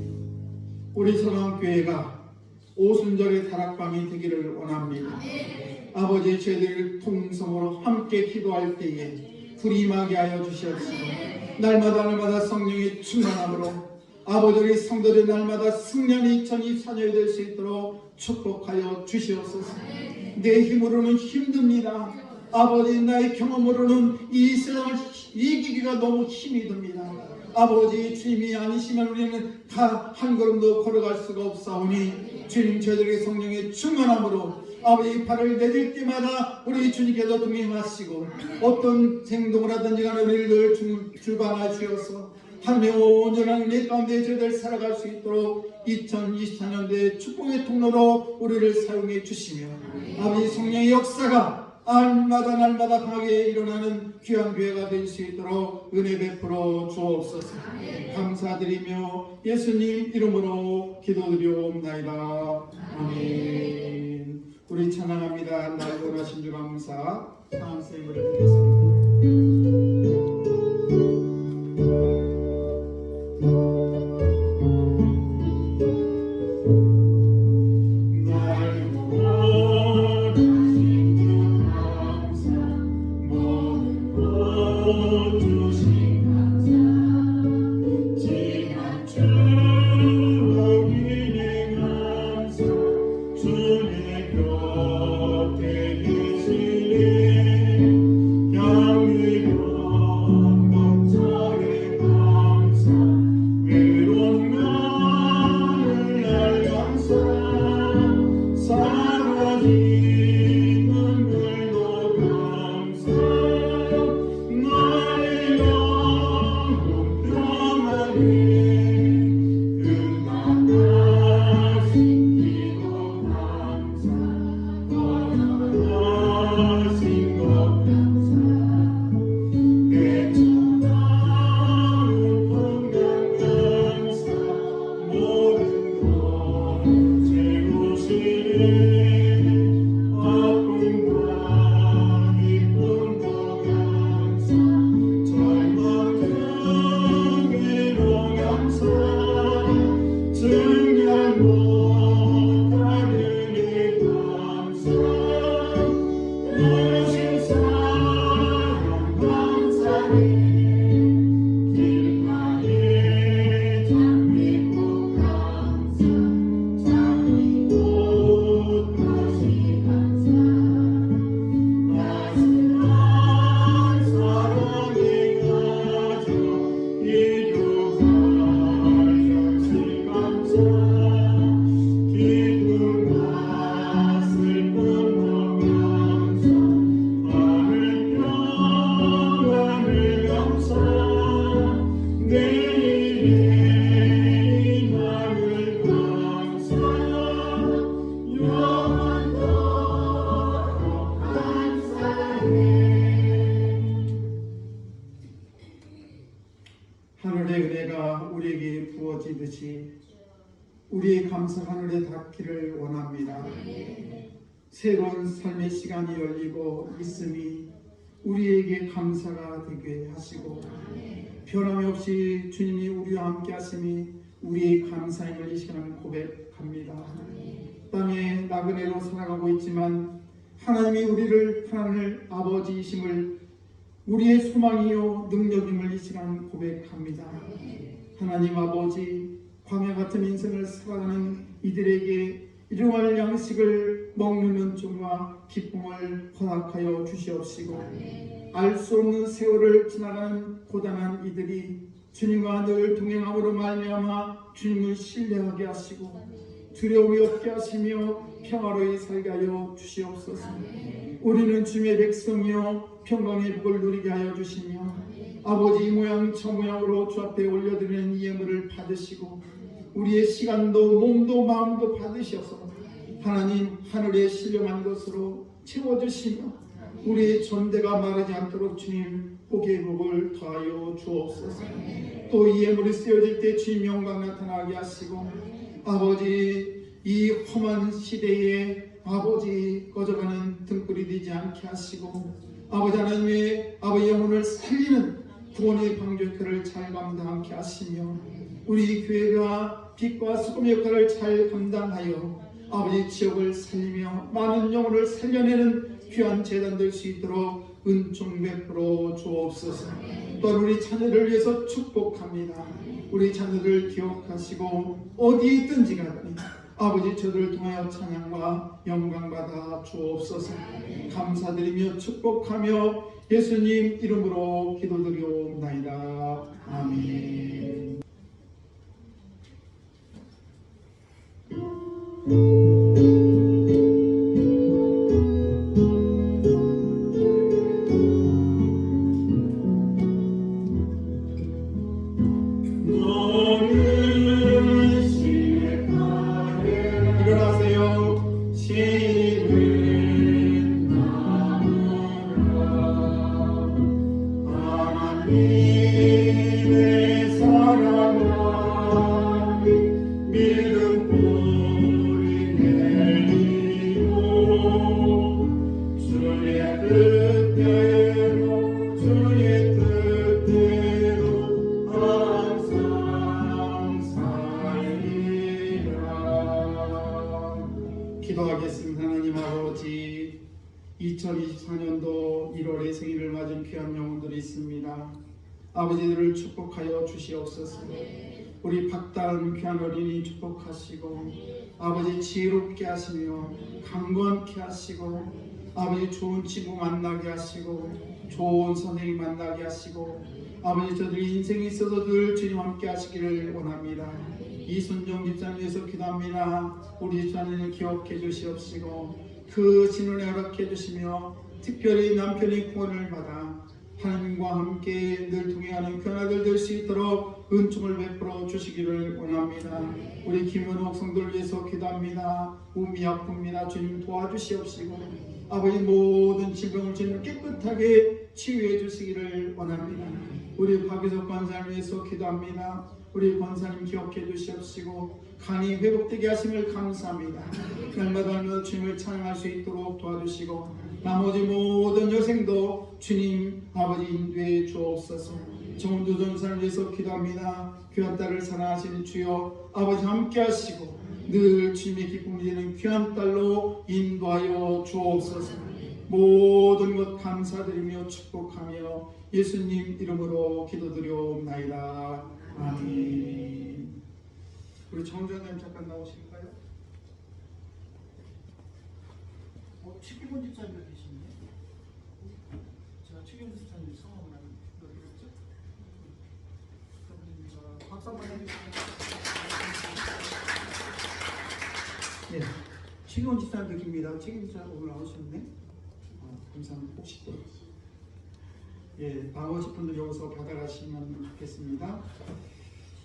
Speaker 1: 우리 선왕교회가 오순절의 다락방이 되기를 원합니다. 아버지, 저희들 통성으로 함께 기도할 때에 불이 임하게 하여 주시옵소서. 날마다 성령의 충만함으로 아버지, 우리 성도들 날마다 승리하는 2024년이 될 수 있도록 축복하여 주시옵소서. 내 힘으로는 힘듭니다. 아버지, 나의 경험으로는 이 세상을 이기기가 너무 힘이 듭니다. 아버지 주님이 아니시면 우리는 한 걸음도 걸어갈 수가 없사오니 주님 저희들에게 성령의 충만함으로 아버지 발을 내딜 때마다 우리 주님께서 동행하시고 어떤 행동을 하든지 간에 우리를 늘 주관하여 주셔서 하나님의 온전한 은혜 가운데 저희들 살아갈 수 있도록 2024년도의 축복의 통로로 우리를 사용해 주시며 아버지 성령의 역사가 날마다 강하게 일어나는 귀한 교회가 될 수 있도록 은혜 베풀어 주옵소서. 감사드리며 예수님 이름으로 기도드리옵나이다. 아멘. 우리 찬양합니다. 날 원하신 주 감사. 다음 쌤을 드리겠습니다. 하늘의 은혜가 우리에게 부어지듯이 우리의 감사 하늘에 닿기를 원합니다. 새로운 삶의 시간이 열리고 있음이 우리에게 감사가 되게 하시고 변함이 없이 주님이 우리와 함께 하심이 우리의 감사임을 이 시간 고백합니다. 땅에 나그네로 살아가고 있지만 하나님이 우리를 하나님 아버지이심을 우리의 소망이요 능력임을 이 시간 고백합니다. 하나님 아버지, 광야 같은 인생을 살아가는 이들에게 일용할 양식을 먹는 은총과 기쁨을 허락하여 주시옵시고 알 수 없는 세월을 지나가는 고단한 이들이 주님과 늘 동행함으로 말미암아 주님을 신뢰하게 하시고 두려움이 없게 하시며 평화로이 살게 하여 주시옵소서. 우리는 주님의 백성이요 평강의 복을 누리게 하여 주시며 아버지 이 모양 저 모양으로 주 앞에 올려드리는 예물을 받으시고 우리의 시간도 몸도 마음도 받으셔서 하나님 하늘에 신령한 것으로 채워주시며 우리의 존재가 마르지 않도록 주님 복의 복을 더하여 주옵소서. 또 이 예물이 쓰여질 때 주님 영광 나타나게 하시고 아버지 이 험한 시대에 아버지 꺼져가는 등불이 되지 않게 하시고 아버지 하나님의 아버지 영혼을 살리는 구원의 방주역할을 잘 감당하게 하시며 우리 교회가 빛과 소금의 역할을 잘 감당하여 아버지 지역을 살리며 많은 영혼을 살려내는 귀한 재단 될 수 있도록 은총 베풀어 주옵소서. 또한 우리 자녀를 위해서 축복합니다. 우리 자녀를 기억하시고 어디에 있든지 간에 아버지 저들을 통하여 찬양과 영광 받아 주옵소서. 감사드리며 축복하며 예수님 이름으로 기도드리옵나이다. 아멘. 일어나세요. 시는 나무라 하나님의 사랑과 믿음 뿌리 내리고 주의 뜻대로 항상 살리라. 기도하겠습니다. 하나님 아버지, 2024년도 1월에 생일을 맞은 귀한 영혼들이 있습니다. 아버지들을 축복하여 주시옵소서. 우리 박다은 귀한 어린이 축복하시고 아버지 지혜롭게 하시며 강건케 하시고 아버지 좋은 친구 만나게 하시고 좋은 선생님 만나게 하시고 아버지 저들이 인생에 있어서 늘 주님 함께 하시기를 원합니다. 이순정 집사님 위해서 기도합니다. 우리 집사님을 기억해 주시옵시고 그 진원에 허락해 주시며 특별히 남편의 구원을 받아 하나님과 함께 늘 동행하는 귀한 아들 될 수 있도록 은총을 베풀어 주시기를 원합니다. 우리 김은옥 성도를 위해서 기도합니다. 몸이 아픕니다. 주님 도와주시옵시고 아버지 모든 질병을 주님 깨끗하게 치유해 주시기를 원합니다. 우리 박유석 권사를 위해서 기도합니다. 우리 권사님 기억해 주시옵시고 간이 회복되게 하심을 감사합니다. 날마다 주님을 찬양할 수 있도록 도와주시고 나머지 모든 여생도 주님 아버지 인도해 주옵소서. 정은도 전사를 위해서 기도합니다. 귀한 딸을 사랑하시는 주여 아버지 함께 하시고 늘 주님의 기쁨이 되는 귀한 딸로 인도하여 주옵소서. 모든 것 감사드리며 축복하며 예수님 이름으로 기도드리옵나이다. 아멘. 우리 정전님 잠깐 나오실까요? 최기본 집사님 계시네. 제가 최기본 집사님 성함을 안 들었죠? 감사합니다. 박수 한번 해주세요. 네, 최기본 집사님 뵙습니다. 최기본 집사님 오늘 나오셨네. 감사합니다. 혹시 또 나오신 분들 여기서 받아가시면 좋겠습니다.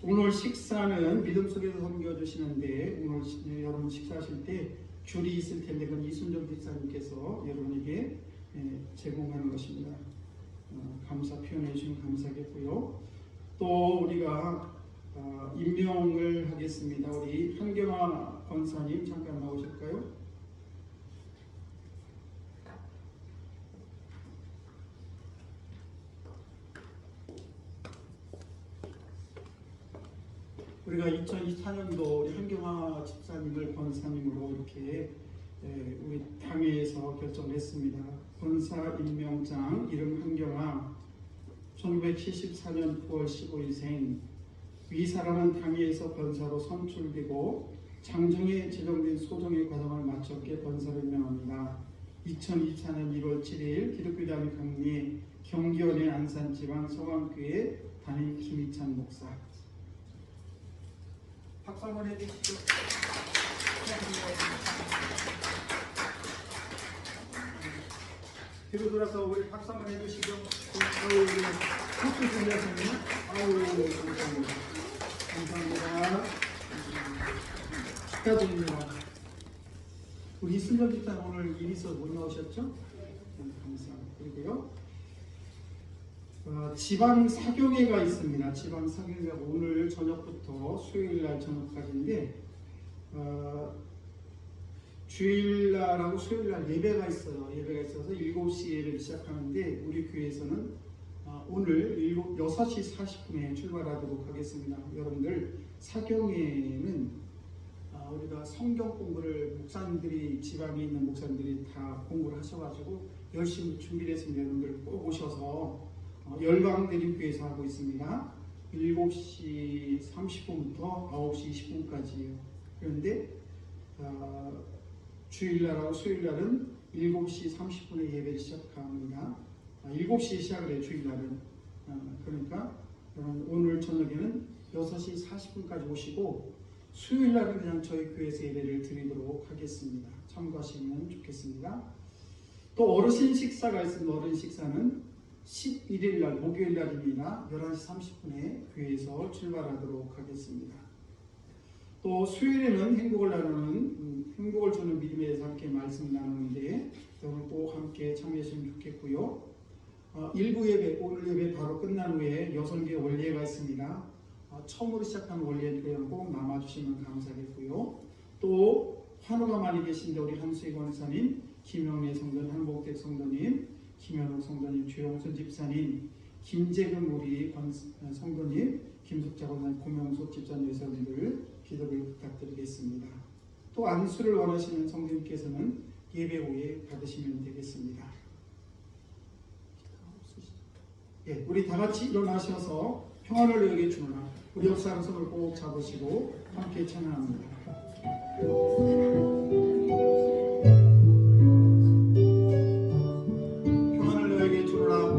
Speaker 1: 오늘 식사는 믿음 속에서 섬겨주시는데 오늘 여러분 식사하실 때 귤이 있을 텐데 그건 이순정 집사님께서 여러분에게 제공하는 것입니다. 감사 표현해 주시면 감사하겠고요. 또 우리가 임명을 하겠습니다. 우리 한경화 권사님 잠깐 나오실까요? 우리가 2024년도 우리 한경화 집사님을 권사님으로 이렇게 우리 당회에서 결정했습니다. 권사 임명장 이름 한경화 1974년 9월 15일생 위 사람은 당회에서 권사로 선출되고 장정에 제정된 소정의 과정을 마쳤기에 권사로 임명합니다. 2024년 1월 7일 기독교대학교 강리 경기원의 안산지방 서강교회 담임 김희찬 목사. 박수 한번 해주시죠. 뒤로 돌아서 우리 박수 한번 해주시죠. 아유, 박수 준비하셨네요. 아유, 감사합니다. 감사합니다. 축하드립니다. 우리 이순정 집사님 오늘 일 있어서 못 나오셨죠? 감사합니다. 그리고요. 지방 사교회가 있습니다. 지방 사교회가 오늘 저녁부터 수요일날 저녁까지인데 주일날하고 수요일날 예배가 있어요. 예배가 있어서 7시 예배를 시작하는데 우리 교회에서는 오늘 6시 40분에 출발하도록 하겠습니다. 여러분들 사교회는 우리가 성경 공부를 목사님들이 지방에 있는 목사님들이 다 공부를 하셔가지고 열심히 준비를 했습니다. 여러분들 꼭 오셔서 열방대림교회에서 하고 있습니다. 7시 30분부터 9시 20분까지예요. 그런데 주일날하고 수요일날은 7시 30분에 예배를 시작합니다. 7시에 시작을 해요. 주일날은. 그러니까 오늘 저녁에는 6시 40분까지 오시고 수요일날은 그냥 저희 교회에서 예배를 드리도록 하겠습니다. 참고하시면 좋겠습니다. 또 어르신 식사가 있습니다. 어르신 식사는 11일날 목요일날입니다. 11시 30분에 교회에서 출발하도록 하겠습니다. 또 수요일에는 행복을 나누는 행복을 주는 믿음에 대해서 함께 말씀 나누는데 여러분 꼭 함께 참여하시면 좋겠고요. 일부 예배, 오늘 예배 바로 끝난 후에 6개 원례가 있습니다. 처음으로 시작하는 원례에 꼭 남아주시면 감사하겠고요. 또 환우가 많이 계신데 우리 한수희 권사님, 김영래 성도님, 한복택 성도님, 김현욱 성도님, 주영순 집사님, 김재금 우리 성도님, 김숙자 권사님, 고명숙 집사님 여러분들 기도를 부탁드리겠습니다. 또 안수를 원하시는 성도님께서는 예배 후에 받으시면 되겠습니다. 예, 우리 다 같이 일어나셔서 평안을 너에게 주노라. 우리 옆사람 손을 꼭 잡으시고 함께 찬양합니다. 평안을 너에게 주노라.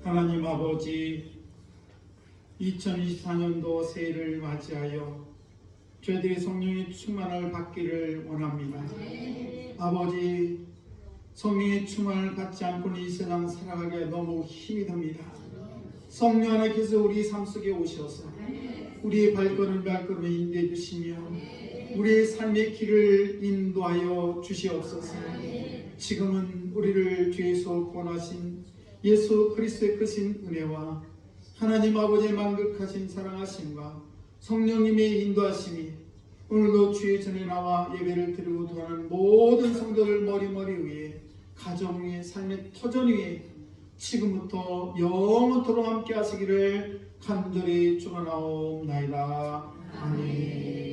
Speaker 1: 하나님 아버지, 2024년도 새해를 맞이하여 저희들이 성령의 충만을 받기를 원합니다. 아버지, 성령의 충만을 받지 않고는 이 세상 살아가기에 너무 힘이 듭니다. 성령 하나님께서 우리 삶 속에 오셔서 우리의 발걸음을 인도해 주시며 우리의 삶의 길을 인도하여 주시옵소서. 지금은 우리를 죄에서 구원하신 예수 그리스도의 크신 은혜와 하나님 아버지의 만극하신 사랑하심과 성령님의 인도하심이 오늘도 주의 전에 나와 예배를 드리고 도하는 모든 성도들 머리머리 위에, 가정 위에, 삶의 터전 위에 지금부터 영원토록 함께 하시기를 간절히 축원하옵나이다. 아멘.